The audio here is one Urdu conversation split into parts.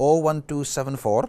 01274,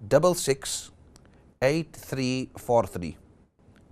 66 8343,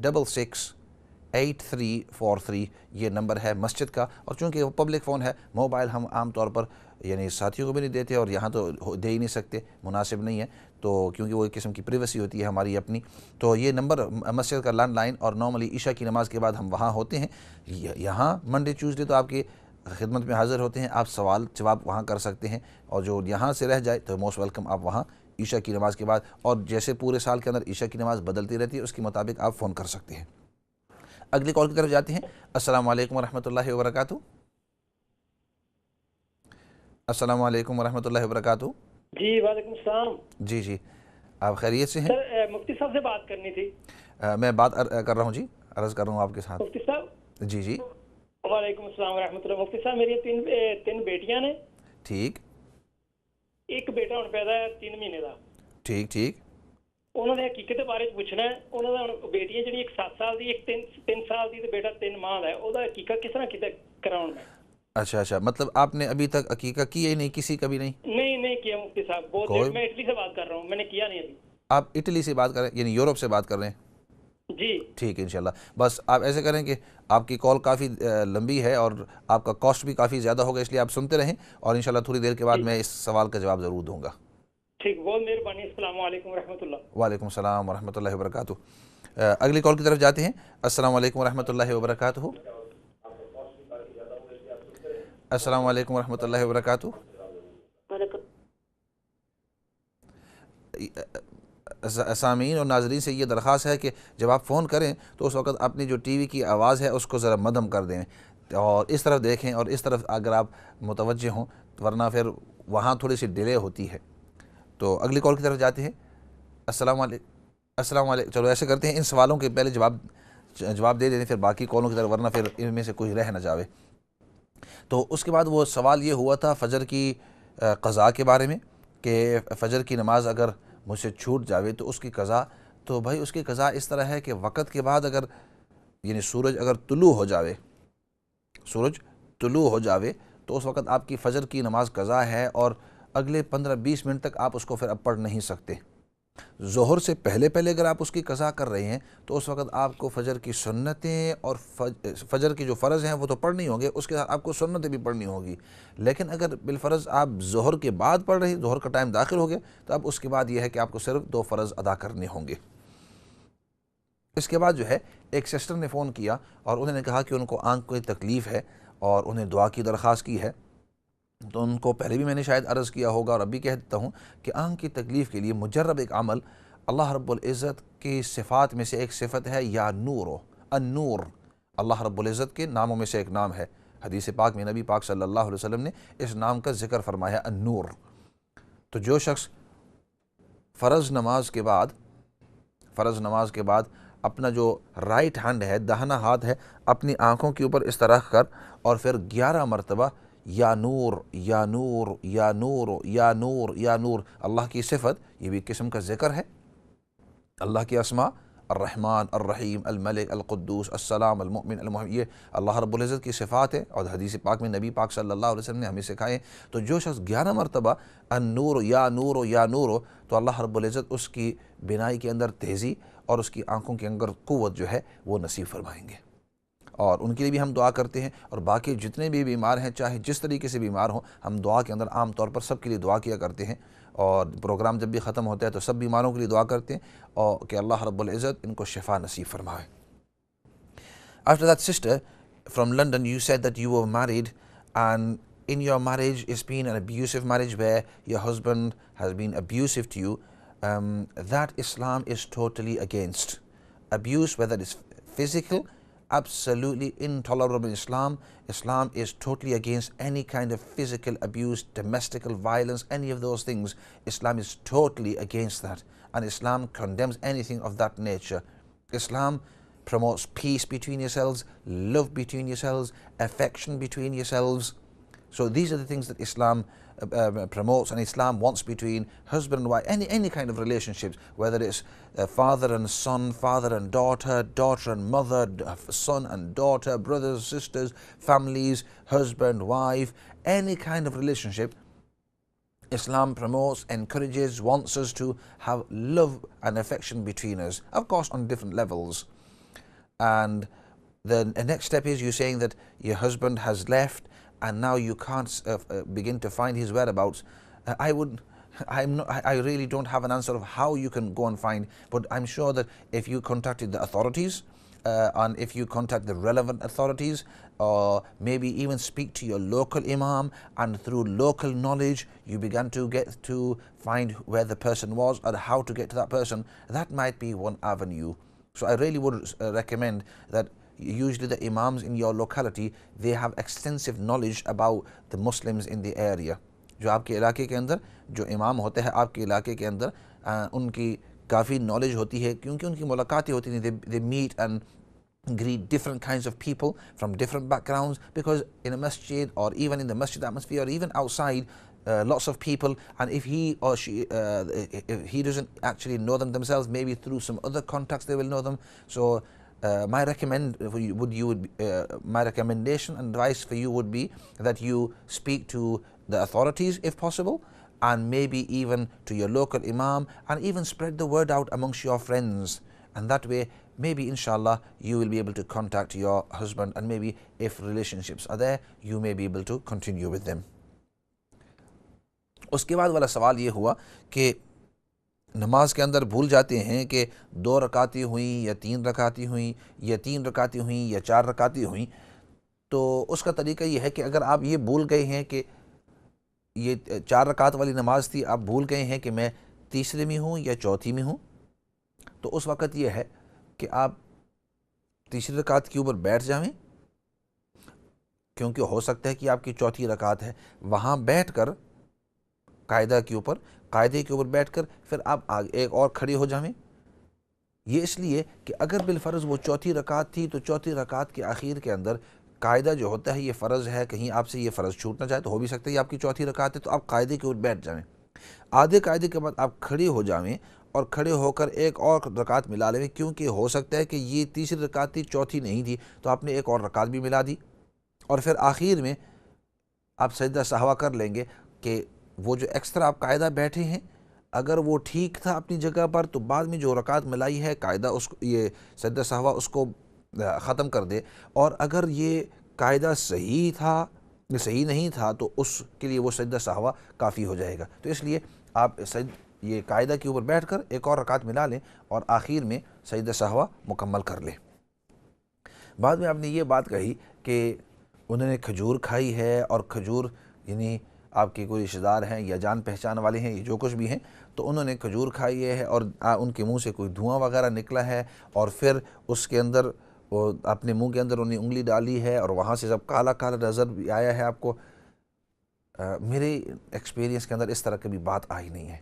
66 8343 یہ نمبر ہے مسجد کا. اور چونکہ وہ پبلک فون ہے, موبائل ہم عام طور پر یعنی ساتھیوں کو بھی نہیں دیتے, اور یہاں تو دے ہی نہیں سکتے, مناسب نہیں ہے, تو کیونکہ وہ ایک قسم کی پریویسی ہوتی ہے ہماری اپنی. تو یہ نمبر مسجد کا لینڈ لائن, اور نارملی عشاء کی نماز کے بعد ہم وہاں ہوتے ہیں. یہاں منڈے ٹیوزڈے تو آپ کی خدمت میں حاضر ہوتے ہیں, آپ سوال جواب وہاں کر سکتے ہیں, اور جو یہاں سے رہ جائے تو موسٹ ویلکم آپ وہاں عشاء کی نماز کے بعد, اور جیسے پورے سال کے اندر عشاء کی نماز بدلتی رہتی ہے اس کے مطابق آپ فون کر سکتے ہیں. اگلی کال کی طرف جاتے ہیں. السلام علیکم ورحمۃ اللہ وبرکاتہ. السلام علیکم ورحمۃ اللہ وبرکاتہ. جی وعلیکم السلام. جی آپ خیریت سے ہیں؟ سر مفتی صاحب سے بات کرنی تھی. میں بات کر رہا ہوں جی, عرض کر رہا ہوں آپ کے ساتھ. مفتی صاحب جی وعلیکم السلام ورحمۃ اللہ. مفتی صاحب میری تین بیٹیاں نے. ٹھیک. ایک بیٹا ہن پیدا ہے 3 مہینے دا. ٹھیک. انہوں نے حقیقت بارے پوچھنا ہے. انہوں نے بیٹیاں جڑی ایک 7 سال دی, ایک 3 سال دی, تے بیٹا 3 ماہ دا ہے. او دا حقیقت کس طرح کراؤں میں؟ اچھا, مطلب آپ نے ابھی تک عقیقہ کیا ہی نہیں کسی کا بھی نہیں؟ نہیں کیا مفتی صاحب. بہت لیٹ. میں اٹلی سے بات کر رہا ہوں, میں نے کیا نہیں ابھی. آپ اٹلی سے بات کر رہے ہیں یعنی یورپ سے بات کر رہے ہیں؟ جی ٹھیک ہے انشاءاللہ. بس آپ ایسے کریں کہ آپ کی کال کافی لمبی ہے اور آپ کا کاسٹ بھی کافی زیادہ ہوگا, اس لیے آپ سنتے رہیں, اور انشاءاللہ تھوڑی دیر کے بعد میں اس سوال کا جواب ضرور دوں گا. ٹھیک, بہت مہربانی. السلام علیکم ورحمۃ اللہ. وعلیکم السلام ورحمۃ اللہ وبرکاتہ. اگلی کال کی طرف جاتے ہیں. السلام علیکم ورحمۃ اللہ وبرکاتہ. السلام علیکم ورحمۃ اللہ وبرکاتہ. سامعین اور ناظرین سے یہ درخواست ہے کہ جب آپ فون کریں تو اس وقت اپنی جو ٹی وی کی آواز ہے اس کو ذرا مدھم کر دیں, اور اس طرف دیکھیں, اور اس طرف اگر آپ متوجہ ہوں, ورنہ پھر وہاں تھوڑی سی ڈیلے ہوتی ہے. تو اگلی کال کی طرف جاتے ہیں. السلام علیکم. چلو ایسے کرتے ہیں, ان سوالوں کے پہلے جواب دے دیں, پھر باقی کالوں کی طرف, ورنہ پھر ان میں سے کوئی رہ نہ جاوے. تو اس کے بعد وہ سوال یہ ہوا تھا فجر کی قضاء کے بارے میں, کہ فجر کی نماز اگر مجھ سے چھوٹ جاوے تو اس کی قضاء. تو بھائی اس کی قضاء اس طرح ہے کہ وقت کے بعد اگر یعنی سورج اگر طلوع ہو جاوے تو اس وقت آپ کی فجر کی نماز قضاء ہے, اور اگلے 15-20 منٹ تک آپ اس کو پھر اب پڑھ نہیں سکتے. ظہر سے پہلے اگر آپ اس کی قضاء کر رہے ہیں تو اس وقت آپ کو فجر کی سنتیں اور فجر کی جو فرض ہیں وہ تو پڑھنی ہوں گے, اس کے ساتھ آپ کو سنتیں بھی پڑھنی ہوگی. لیکن اگر بالفرض آپ ظہر کے بعد پڑھ رہے ہیں, ظہر کا ٹائم داخل ہو گیا, تو اب اس کے بعد یہ ہے کہ آپ کو صرف 2 فرض ادا کرنے ہوں گے. اس کے بعد جو ہے ایک سسٹر نے فون کیا اور انہوں نے کہا کہ ان کو آنکھ کوئی تکلیف ہے اور انہیں دعا کی درخواست کی ہے. تو ان کو پہلے بھی میں نے شاید عرض کیا ہوگا اور ابھی کہہ دیتا ہوں کہ آنکھ کی تکلیف کے لیے مجرب ایک عمل, اللہ رب العزت کی صفات میں سے ایک صفت ہے یا نور, النور. اللہ رب العزت کے ناموں میں سے ایک نام ہے. حدیث پاک میں نبی پاک صلی اللہ علیہ وسلم نے اس نام کا ذکر فرمایا, النور. تو جو شخص فرض نماز کے بعد اپنا جو رائٹ ہینڈ ہے, داہنا ہاتھ ہے, اپنی آنکھوں کے اوپر اس طرح کر اور پھر 11 مرتبہ یا نور یا نور یا نور یا نور یا نور, اللہ کی صفت, یہ بھی قسم کا ذکر ہے. اللہ کی اسماء, الرحمن, الرحیم, الملک, القدوس, السلام, المؤمن, المحیی, یہ اللہ رب العزت کی صفات ہے, اور حدیث پاک میں نبی پاک صلی اللہ علیہ وسلم نے ہمیں سکھائے. تو جو شخص 11 مرتبہ النور یا نور یا نور, تو اللہ رب العزت اس کی بینائی کے اندر تیزی اور اس کی آنکھوں کے اندر قوت جو ہے وہ نصیب فرمائیں گے. اور ان کے لیے بھی ہم دعا کرتے ہیں, اور باقی جتنے بھی بیمار ہیں چاہے جس طریقے سے بیمار ہوں, ہم دعا کے اندر عام طور پر سب کے لیے دعا کیا کرتے ہیں, اور پروگرام جب بھی ختم ہوتا ہے تو سب بیماروں کے لیے دعا کرتے ہیں اور کہ اللہ رب العزت ان کو شفا نصیب فرمائے. After that, sister from London, you said that you were married, and in your marriage it's been an abusive marriage where your husband has been abusive to you. That Islam is totally against. Abuse, whether it's physical, absolutely intolerable in Islam. Islam is totally against any kind of physical abuse, domestic violence, any of those things. Islam is totally against that, and Islam condemns anything of that nature. Islam promotes peace between yourselves, love between yourselves, affection between yourselves. So these are the things that Islam promotes, and Islam wants between husband and wife, any kind of relationships, whether it's father and son, father and daughter, daughter and mother, son and daughter, brothers, sisters, families, husband, wife, any kind of relationship. Islam promotes, encourages, wants us to have love and affection between us, of course on different levels. And The next step is you saying that your husband has left and now you can't begin to find his whereabouts. I really don't have an answer of how you can go and find, but I'm sure that if you contacted the authorities, and if you contact the relevant authorities, or maybe even speak to your local imam, and through local knowledge you began to get to find where the person was or how to get to that person, that might be one avenue. So I really would recommend that usually the imams in your locality, they have extensive knowledge about the Muslims in the area. جو آپ کے علاقے کے اندر جو امام ہوتے ہیں آپ کے علاقے کے اندر ان کی کافی نالج ہوتی ہے, کیونکہ ان کی ملاقاتیں ہوتی ہیں. they meet and greet different kinds of people from different backgrounds, because in a masjid or even in the masjid atmosphere or even outside, lots of people, and if he or she if he doesn't actually know them themselves, maybe through some other contacts they will know them. So my recommendation and advice for you would be that you speak to the authorities if possible, and maybe even to your local imam, and even spread the word out amongst your friends, and that way maybe inshallah you will be able to contact your husband, and maybe if relationships are there you may be able to continue with them. اس کے بعد والا سوال یہ ہوا کہ نماز کے اندر بھول جاتے ہیں کہ 2 رکعتیں ہوئیں یا 3 رکعتیں ہوئیں یا 3 رکعتیں ہوئیں یا 4 رکعتیں ہوئیں. تو اس کا طریقہ یہ ہے کہ اگر آپ یہ بھول گئے ہیں کہ یہ 4 رکعت والی نماز تھی, آپ بھول گئے ہیں کہ میں تیسرے میں ہوں یا چوتھی میں ہوں, تو اس وقت یہ ہے کہ آپ تیسری رکعت کے اوپر بیٹھ جائیں, کیونکہ ہو سکتا ہے کہ آپ کی چوتھی رکعت ہے. وہاں بیٹھ کر قاعدے کے اوپر بیٹھ کر پھر آپ ایک اور کھڑے ہو جائیں. یہ اس لیے کہ اگر بالفرض وہ چوتھی رکعت تھی تو چوتھی رکعت کے آخر کے اندر قاعدہ جو ہوتا ہے یہ فرض ہے, کہیں آپ سے یہ فرض چھوٹ نہ جائے, تو ہو بھی سکتا ہے یہ آپ کی چوتھی رکعت ہے, تو آپ قاعدے کے اوپر بیٹھ جائیں. آدھے قاعدے کے بعد آپ کھڑے ہو جائیں اور کھڑے ہو کر ایک اور رکعت ملا لیں, کیونکہ ہو سکتا ہے کہ یہ تیسری رکعت تھی چوتھی نہیں تھی, تو آپ نے ایک اور رکعت بھی ملا دی, اور پھر آخر میں آپ سجدہ سہوا کر لیں گے کہ وہ جو ایکسٹرا آپ قاعدہ بیٹھے ہیں اگر وہ ٹھیک تھا اپنی جگہ پر, تو بعد میں جو رکعت ملائی ہے قاعدہ اس کو یہ سجدہ سہوا اس کو ختم کر دے, اور اگر یہ قاعدہ صحیح تھا صحیح نہیں تھا تو اس کے لیے وہ سجدہ سہوا کافی ہو جائے گا. تو اس لیے آپ یہ قاعدہ کے اوپر بیٹھ کر ایک اور رکعت ملا لیں اور آخر میں سجدہ سہوا مکمل کر لیں. بعد میں آپ نے یہ بات کہی کہ انہوں نے کھجور کھائی ہے, اور کھجور یعنی آپ کے کوئی رشتہ دار ہیں یا جان پہچان والے ہیں, یہ جو کچھ بھی ہیں, تو انہوں نے کھجور کھائی ہے اور ان کے منہ سے کوئی دھواں وغیرہ نکلا ہے, اور پھر اس کے اندر وہ اپنے منہ کے اندر انہیں انگلی ڈالی ہے اور وہاں سے جب کالا کالا نظر بھی آیا ہے آپ کو. میرے ایکسپیرینس کے اندر اس طرح کبھی بات آئی نہیں ہے,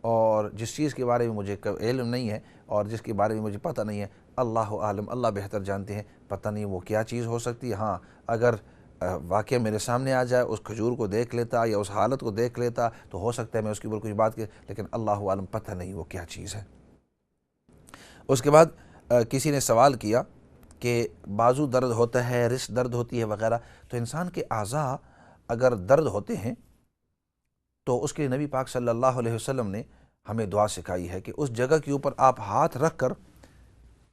اور جس چیز کے بارے میں مجھے علم نہیں ہے اور جس کے بارے میں مجھے پتہ نہیں ہے, اللہ عالم, اللہ بہتر جانتے ہیں, پتہ نہیں وہ کیا چیز ہو سکتی ہے. ہاں اگر واقعہ میرے سامنے آ جائے, اس کھجور کو دیکھ لیتا یا اس حالت کو دیکھ لیتا, تو ہو سکتا ہے میں اس کے اوپر کچھ بات کی, لیکن اللہ عالم پتہ نہیں وہ کیا چیز ہے. اس کے بعد کسی نے سوال کیا کہ بازو درد ہوتا ہے, رسٹ درد ہوتی ہے وغیرہ, تو انسان کے اعضاء اگر درد ہوتے ہیں تو اس کے نبی پاک صلی اللہ علیہ وسلم نے ہمیں دعا سکھائی ہے کہ اس جگہ کے اوپر آپ ہاتھ رکھ کر,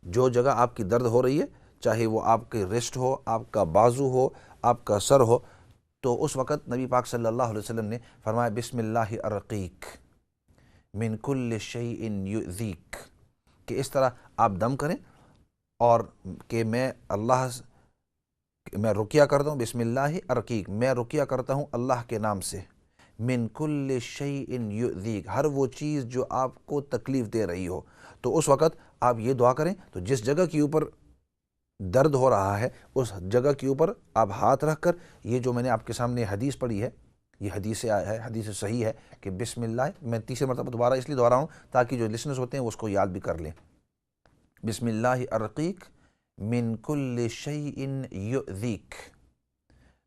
جو جگہ آپ کی درد ہو رہی ہے, چاہے وہ آپ کے رسٹ ہو, آپ کا بازو ہو, آپ کا سر ہو, تو اس وقت نبی پاک صلی اللہ علیہ وسلم نے فرمایا بسم اللہ ارقیک من کل شیء یؤذیک, کہ اس طرح آپ دم کریں اور کہ میں رقیہ کرتا ہوں, بسم اللہ ارقیک, میں رقیہ کرتا ہوں اللہ کے نام سے, من کل شیء یؤذیک, ہر وہ چیز جو آپ کو تکلیف دے رہی ہو. تو اس وقت آپ یہ دعا کریں, تو جس جگہ کے اوپر درد ہو رہا ہے اس جگہ کے اوپر آپ ہاتھ رکھ کر, یہ جو میں نے آپ کے سامنے حدیث پڑھی ہے, یہ حدیث سے ہے, حدیث صحیح ہے کہ بسم اللہ, میں تیسری مرتبہ دوبارہ اس لیے دہرا ہوں تاکہ جو لسنرز ہوتے ہیں وہ اس کو یاد بھی کر لیں, بسم اللہ ارقیک من کل شیء یؤذیک.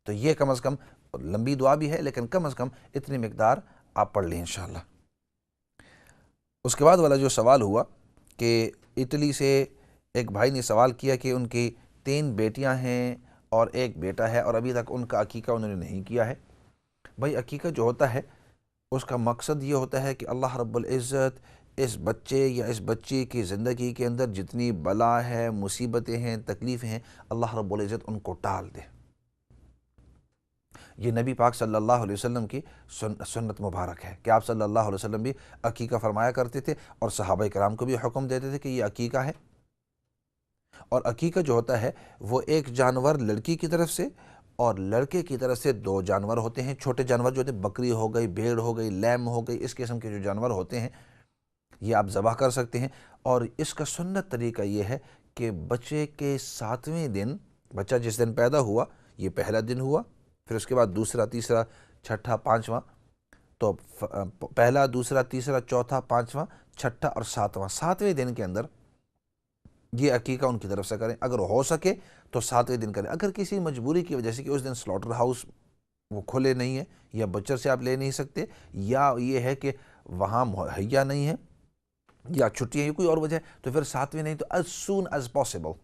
تو یہ کم از کم لمبی دعا بھی ہے, لیکن کم از کم اتنی مقدار آپ پڑھ لیں انشاءاللہ. اس کے بعد والا جو سوال ہوا کہ اٹلی سے ایک بھائی نے سوال کیا کہ ان کی 3 بیٹیاں ہیں اور 1 بیٹا ہے, اور ابھی تک ان کا عقیقہ انہوں نے نہیں کیا ہے. بھائی عقیقہ جو ہوتا ہے اس کا مقصد یہ ہوتا ہے کہ اللہ رب العزت اس بچے یا اس بچی کی زندگی کے اندر جتنی بلا ہے، مصیبتیں ہیں، تکلیفیں ہیں، اللہ رب العزت ان کو ٹال دے۔ یہ نبی پاک صلی اللہ علیہ وسلم کی سنت مبارک ہے کہ آپ صلی اللہ علیہ وسلم بھی عقیقہ فرمایا کرتے تھے، اور صحابہ کرام کو بھی حکم دیتے تھے کہ یہ عقیقہ ہے۔ اور عقیقہ جو ہوتا ہے وہ ایک جانور لڑکی کی طرف سے اور لڑکے کی طرف سے 2 جانور ہوتے ہیں، چھوٹے جانور جو ہوتے ہیں، بکری ہو گئی، بھیڑ ہو گئی، لیم ہو گئی، اس قسم کے جو جانور ہوتے ہیں یہ آپ ذبح کر سکتے ہیں۔ اور اس کا سنت طریقہ یہ ہے کہ بچے کے 7ویں دن، بچہ جس دن پیدا ہوا، یہ پہلا دن ہوا، پھر اس کے بعد دوسرا، تیسرا، چھٹا، پانچواں، تو پہلا، دوسرا، تیسرا، چوتھا، پانچواں، چھٹا اور ساتواں، 7ویں دن کے اندر یہ عقیقہ ان کی طرف سے کریں۔ اگر ہو سکے تو 7ویں دن کریں۔ اگر کسی مجبوری کی وجہ سے کہ اس دن سلاٹر ہاؤس وہ کھلے نہیں ہیں یا بچر سے آپ لے نہیں سکتے، یا یہ ہے کہ وہاں مہیا نہیں ہے یا چھٹیاں، کوئی اور وجہ ہے، تو پھر 7ویں نہیں تو as soon as possible۔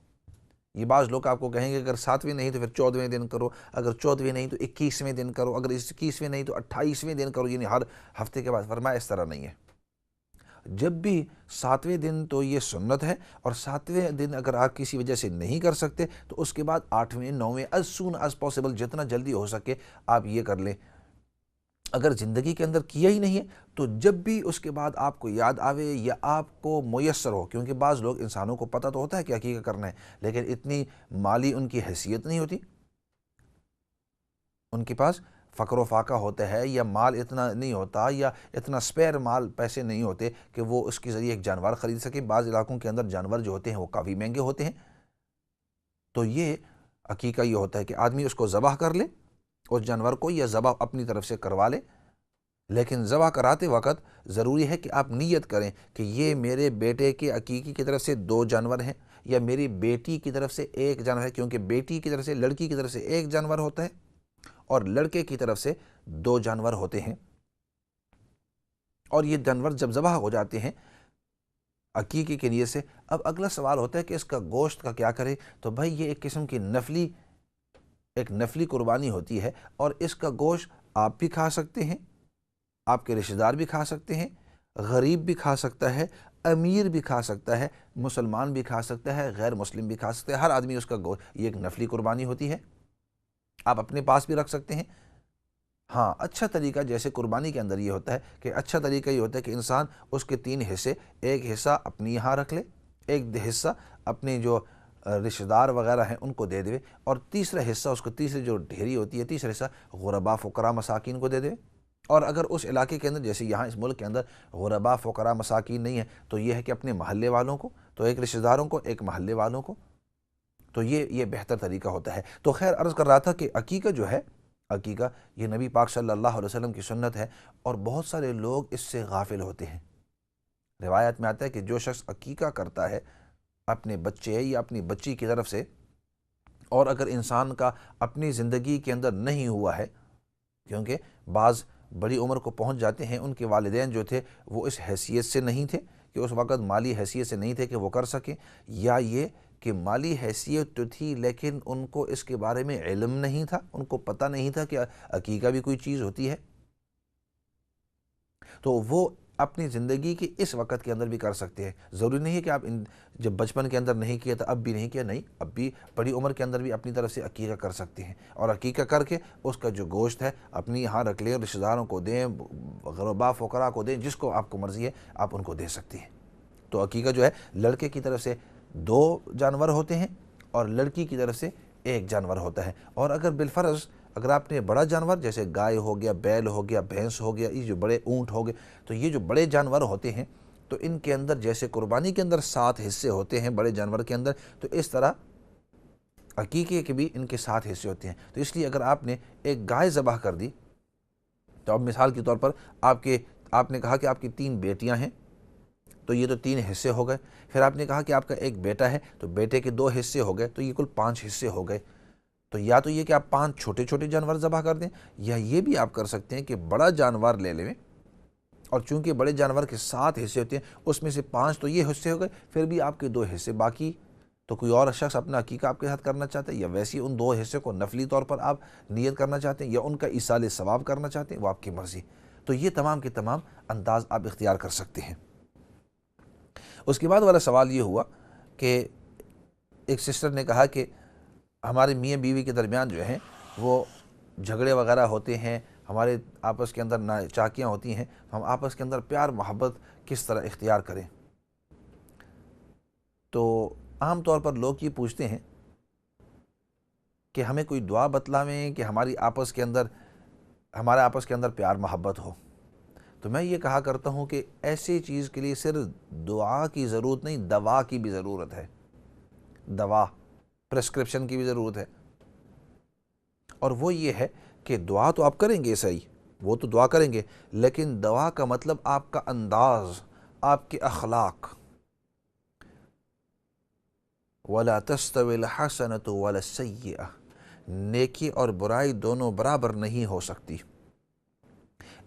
یہ بعض لوگ آپ کو کہیں گے اگر 7ویں نہیں تو پھر 14ویں دن کرو، اگر 14ویں نہیں تو 21ویں دن کرو، اگر 21ویں نہیں تو 28ویں دن کرو، یعنی ہر ہفتے کے بعد۔ فرمایا اس طرح نہیں ہے، جب بھی 7ویں دن تو یہ سنت ہے، اور 7ویں دن اگر آپ کسی وجہ سے نہیں کر سکتے تو اس کے بعد 8ویں، 9ویں، as soon as possible، جتنا جلدی ہو سکے آپ یہ کر لیں۔ اگر زندگی کے اندر کیا ہی نہیں ہے تو جب بھی اس کے بعد آپ کو یاد آوے یا آپ کو میسر ہو، کیونکہ بعض لوگ، انسانوں کو پتہ تو ہوتا ہے کہ عقیقہ کرنا ہے، لیکن اتنی مالی ان کی حیثیت نہیں ہوتی، ان کے پاس فقر و فاقہ ہوتا ہے، یا مال اتنا نہیں ہوتا، یا اتنا سپیئر مال، پیسے نہیں ہوتے کہ وہ اس کے ذریعے ایک جانور خرید سکے۔ بعض علاقوں کے اندر جانور جو ہوتے ہیں وہ کافی مہنگے ہوتے ہیں، تو یہ عقیقہ یہ ہوتا ہے کہ آدمی اس کو ذبح کر لے، اس جانور کو، یا ذبح اپنی طرف سے کروا لے، لیکن ذبح کراتے وقت ضروری ہے کہ آپ نیت کریں کہ یہ میرے بیٹے کے عقیقے کی طرف سے 2 جانور ہیں، یا میری بیٹی کی طرف سے 1 جانور ہے، کیونکہ بیٹی کی طرف سے، لڑکی کی طرف سے 1 جانور ہوتا ہے اور لڑکے کی طرف سے 2 جانور ہوتے ہیں۔ اور یہ جانور جب ذبح ہو جاتے ہیں عقیقے کے نیت سے، اب اگلا سوال ہوتا ہے کہ اس کا گوشت کا کیا کرے؟ تو بھائی یہ ایک قسم کی ایک نفلی قربانی ہوتی ہے، اور اس کا گوشت آپ بھی کھا سکتے ہیں، آپ کے رشتہ دار بھی کھا سکتے ہیں، غریب بھی کھا سکتا ہے، امیر بھی کھا سکتا ہے، مسلمان بھی کھا سکتا ہے، غیر مسلم بھی کھا سکتا ہے، ہر آدمی اس کا گوشت، یہ ایک نفلی قربانی ہوتی ہے، آپ اپنے پاس بھی رکھ سکتے ہیں۔ ہاں، اچھا طریقہ جیسے قربانی کے اندر یہ ہوتا ہے کہ اچھا طریقہ یہ ہوتا ہے کہ انسان اس کے 3 حصے، ایک حصہ اپنی یہاں رکھ لے، ایک حصہ اپنے جو رشتہ دار وغیرہ ہیں ان کو دے دے، اور تیسرا حصہ اس کو، تیسری جو ڈھیری ہوتی ہے، تیسرا حصہ غرباء، فقراء، مساکین کو دے دے۔ اور اگر اس علاقے کے اندر، جیسے یہاں اس ملک کے اندر غرباء، فقراء، مساکین نہیں ہے، تو یہ ہے کہ اپنے محلے والوں کو، تو ایک رشتہ داروں کو، ایک محلے والوں کو، تو یہ بہتر طریقہ ہوتا ہے۔ تو خیر، عرض کر رہا تھا کہ عقیقہ جو ہے، عقیقہ یہ نبی پاک صلی اللہ علیہ وسلم کی سنت ہے، اور بہت سارے لوگ اس سے غافل ہوتے ہیں۔ روایت میں آتا ہے کہ جو شخص عقیقہ کرتا ہے اپنے بچے یا اپنی بچی کی طرف سے، اور اگر انسان کا اپنی زندگی کے اندر نہیں ہوا ہے، کیونکہ بعض بڑی عمر کو پہنچ جاتے ہیں، ان کے والدین جو تھے وہ اس حیثیت سے نہیں تھے کہ اس وقت مالی حیثیت سے نہیں تھے کہ وہ کر سکیں، یا یہ کہ مالی حیثیت تو تھی لیکن ان کو اس کے بارے میں علم نہیں تھا، ان کو پتہ نہیں تھا کہ عقیقہ بھی کوئی چیز ہوتی ہے، تو وہ اپنی زندگی کے اس وقت کے اندر بھی کر سکتے ہیں۔ ضروری نہیں ہے کہ آپ جب بچپن کے اندر نہیں کیا تھا اب بھی نہیں کیا، نہیں، اب بھی بڑی عمر کے اندر بھی اپنی طرف سے عقیقہ کر سکتے ہیں، اور عقیقہ کر کے اس کا جو گوشت ہے اپنی یہاں رکھ لیں، رشتہ داروں کو دیں، غرباء، فقراء کو دیں، جس کو آپ کو مرضی ہے آپ ان کو دے سکتے ہیں۔ تو عقیقہ جو ہے لڑکے کی طرف سے 2 جانور ہوتے ہیں اور لڑکی کی طرف سے 1 جانور ہوتا ہے۔ اور اگر بالفرض اگر آپ نے بڑا جانور جیسے گائے ہو گیا، بیل ہو گیا، بھینس ہو گیا، یہ جو بڑے اونٹ ہو گئے، تو یہ جو بڑے جانور ہوتے ہیں تو ان کے اندر جیسے قربانی کے اندر 7 حصے ہوتے ہیں بڑے جانور کے اندر، تو اس طرح عقیقے کے بھی ان کے 7 حصے ہوتے ہیں۔ تو اس لیے اگر آپ نے ایک گائے ذبح کر دی، تو اب مثال کے طور پر آپ نے کہا کہ آپ کی 3 بیٹیاں ہیں، تو یہ تو 3 حصے ہو گئے، پھر آپ نے کہا کہ آپ کا ایک بیٹا ہے، تو بیٹے کے 2 حصے ہو گئے، تو یہ کل 5 حصے ہو گئے۔ تو یا تو یہ کہ آپ 5 چھوٹے چھوٹے جانور ذبح کر دیں، یا یہ بھی آپ کر سکتے ہیں کہ بڑا جانور لے لیں، اور چونکہ بڑے جانور کے 7 حصے ہوتے ہیں، اس میں سے 5 تو یہ حصے ہو گئے، پھر بھی آپ کے 2 حصے باقی، تو کوئی اور شخص اپنا عقیقہ آپ کے ساتھ کرنا چاہتا ہے، یا ویسے ان 2 حصے کو نفلی طور پر آپ نیت کرنا چاہتے ہیں، یا ان کا ایصال ثواب کرنا چاہتے ہیں، وہ آپ کی مرضی۔ تو یہ تمام کے تمام انداز آپ اختیار کر سکتے ہیں۔ اس کے بعد والا سوال یہ ہوا کہ ایک سسٹر نے کہا کہ ہمارے میاں بیوی کے درمیان جو ہیں وہ جھگڑے وغیرہ ہوتے ہیں، ہمارے آپس کے اندر چاکیاں ہوتی ہیں، ہم آپس کے اندر پیار محبت کس طرح اختیار کریں؟ تو عام طور پر لوگ یہ پوچھتے ہیں کہ ہمیں کوئی دعا بتلاویں کہ ہمارا آپس کے اندر پیار محبت ہو۔ تو میں یہ کہا کرتا ہوں کہ ایسی چیز کے لیے صرف دعا کی ضرورت نہیں، دوا کی بھی ضرورت ہے، دوا پرسکرپشن کی بھی ضرورت ہے۔ اور وہ یہ ہے کہ دعا تو آپ کریں گے، صحیح، وہ تو دعا کریں گے، لیکن دعا کا مطلب آپ کا انداز، آپ کے اخلاق۔ وَلَا تَسْتَوِي الْحَسَنَةُ وَلَا السَّيِّئَةُ، نیکی اور برائی دونوں برابر نہیں ہو سکتی۔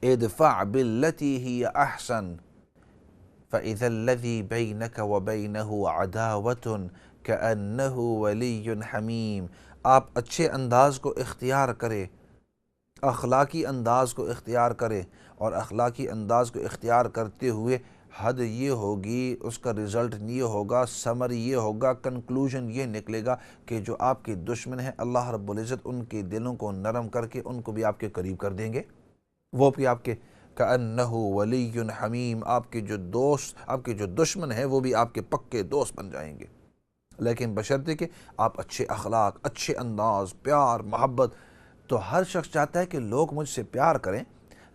ادفع باللتی ہی احسن فإذا الذی بینک وبینہ عداوة کأنہ ولی حمیم۔ آپ اچھے انداز کو اختیار کریں، اخلاقی انداز کو اختیار کریں، اور اخلاقی انداز کو اختیار کرتے ہوئے حد یہ ہوگی، اس کا رزلٹ یہ ہوگا، ثمر یہ ہوگا، کنکلوژن یہ نکلے گا کہ جو آپ کے دشمن ہیں اللہ رب العزت ان کے دلوں کو نرم کر کے ان کو بھی آپ کے قریب کر دیں گے، وہ بھی آپ کے کأنہ ولی حمیم، آپ کے جو دوست، آپ کے جو دشمن ہیں وہ بھی آپ کے پکے دوست بن جائیں گے۔ لیکن بشرطے کہ آپ اچھے اخلاق، اچھے انداز، پیار محبت۔ تو ہر شخص چاہتا ہے کہ لوگ مجھ سے پیار کریں،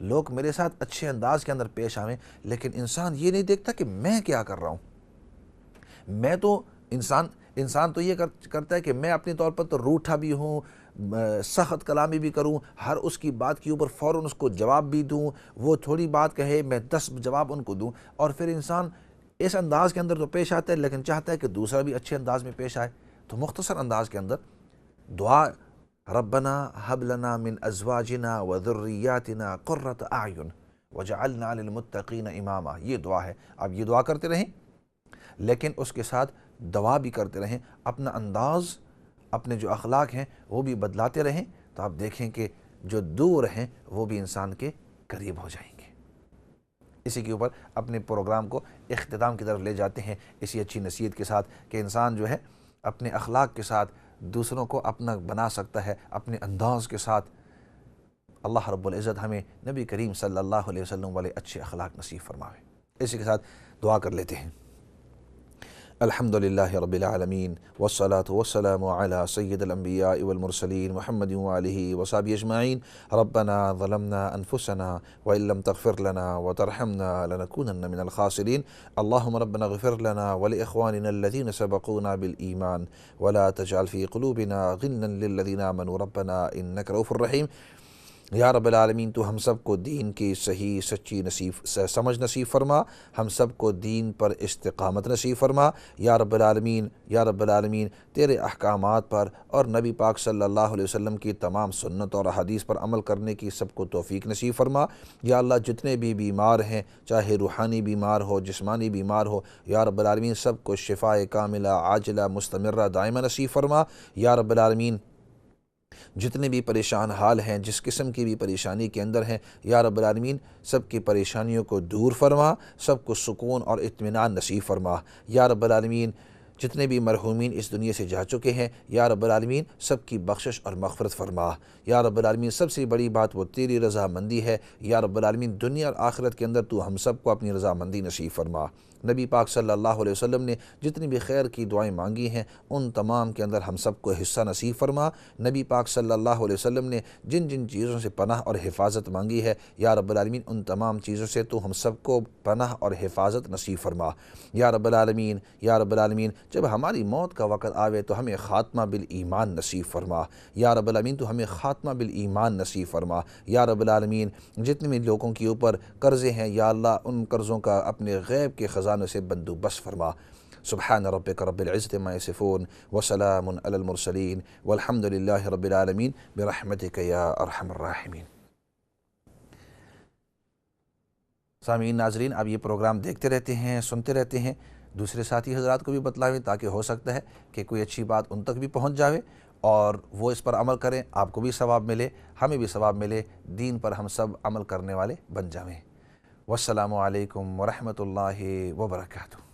لوگ میرے ساتھ اچھے انداز کے اندر پیش آویں، لیکن انسان یہ نہیں دیکھتا کہ میں کیا کر رہا ہوں۔ میں تو انسان تو یہ کرتا ہے کہ میں اپنے طور پر تو روٹھا بھی ہوں، سخت کلامی بھی کروں، ہر اس کی بات کے اوپر فوراً اس کو جواب بھی دوں، وہ تھوڑی بات کہے میں 10 جواب ان کو دوں، اور پھر انسان اس انداز کے اندر تو پیش آتا ہے لیکن چاہتا ہے کہ دوسرا بھی اچھے انداز میں پیش آئے۔ تو مختصر انداز کے اندر دعا، ربنا ہب لنا من ازواجنا وذریاتنا قرۃ اعین وجعلنا للمتقین اماما، یہ دعا ہے۔ آپ یہ دعا کرتے رہیں، لیکن اس کے ساتھ دعا بھی کرتے رہیں، اپنا انداز، اپنے جو اخلاق ہیں وہ بھی بدلاتے رہیں، تو آپ دیکھیں کہ جو دور ہیں وہ بھی انسان کے قریب ہو جائیں گے۔ اسی کے اوپر اپنے پروگرام کو اختتام کی طرف لے جاتے ہیں، اسی اچھی نصیحت کے ساتھ کہ انسان جو ہے اپنے اخلاق کے ساتھ دوسروں کو اپنا بنا سکتا ہے، اپنے انداز کے ساتھ۔ اللہ رب العزت ہمیں نبی کریم صلی اللہ علیہ وسلم والے اچھے اخلاق نصیب فرماوے۔ اسی کے ساتھ دعا کر لیتے ہیں۔ الحمد للہ رب العالمین والصلاة والسلام علی سید الانبیاء والمرسلین محمد وآلہ وصحبہ اجمعین۔ ربنا ظلمنا انفسنا وإن لم تغفر لنا وترحمنا لنكونن من الخاسرین۔ اللہم ربنا اغفر لنا ولإخواننا الذین سبقونا بالایمان ولا تجعل في قلوبنا غلا للذین آمنوا ربنا انک رؤوف الرحیم۔ یا رب العالمین، تو ہم سب کو دین کی صحیح سچی سمجھ نصیب فرما، ہم سب کو دین پر استقامت نصیب فرما۔ یا رب العالمین، یا رب العالمین، تیرے احکامات پر اور نبی پاک صلی اللہ علیہ وسلم کی تمام سنت اور حدیث پر عمل کرنے کی سب کو توفیق نصیب فرما۔ یا اللہ، جتنے بھی بیمار ہیں، چاہے روحانی بیمار ہو، جسمانی بیمار ہو، یا رب العالمین سب کو شفاء کاملہ عاجلہ مستمرہ دائمہ نصیب فرما۔ یا رب العالمین، جتنے بھی پریشان حال ہیں، جس قسم کی بھی پریشانی کے اندر ہیں، یا رب العالمین سب کی پریشانیوں کو دور فرما، سب کو سکون اور اطمینان نصیب فرما۔ یا رب العالمین، جتنے بھی مرحومین اس دنیا سے جا چکے ہیں، یا رب العالمین سب کی بخشش اور مغفرت فرما۔ یا رب العالمین، سب سے بڑی بات وہ تیری رضامندی ہے۔ یا رب العالمین، دنیا اور آخرت کے اندر تو ہم سب کو اپنی رضامندی نصیب فرما۔ نبی پاک صلی اللہ علیہ وسلم نے جتنی بھی خیر کی دعائیں مانگی ہیں ان تمام کے اندر ہم سب کو حصہ نصیب فرما۔ نبی پاک صلی اللہ علیہ وسلم نے جن جن چیزوں سے پناہ اور حفاظت مانگی ہے، یا رب العالمین ان تمام چیزوں سے تو ہم سب کو پناہ اور حفاظت نصیب فرما۔ یا رب العالمین، یا رب العالمین، جب ہماری موت کا وقت آوے تو ہمیں خاتمہ بالایمان نصیب فرما۔ یا رب العالمین، تو ہمیں خاتمہ بالایمان نصیب فرما۔ یا رب العالمین، جتنے بھی لوگوں کے اوپر قرضے ہیں، یا اللہ ان قرضوں کا اپنے غیب کے خزانوں سے بندوبست فرما۔ سبحان ربک رب العزت عما یصفون وسلام علی المرسلین والحمد للہ رب العالمین برحمتک یا ارحم الراحمین۔ سامعین ناظرین، آپ یہ پروگرام دیکھتے رہتے ہیں، سنتے رہتے ہیں، دوسرے ساتھی حضرات کو بھی بتلاویں تاکہ ہو سکتا ہے کہ کوئی اچھی بات ان تک بھی پہنچ جاوے اور وہ اس پر عمل کریں، آپ کو بھی ثواب ملے، ہمیں بھی ثواب ملے، دین پر ہم سب عمل کرنے والے بن جاویں۔ والسلام علیکم ورحمۃ اللہ وبرکاتہ۔